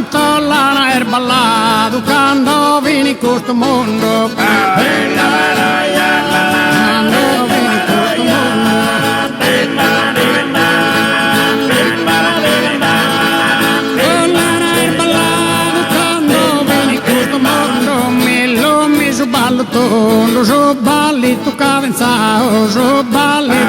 canto lana er ballado quando vini in questo mondo. Quando vini in questo mondo. Lana er ballado quando vini in questo mondo. Mi ballo tondo, jo balli tu cavenzao, jo balli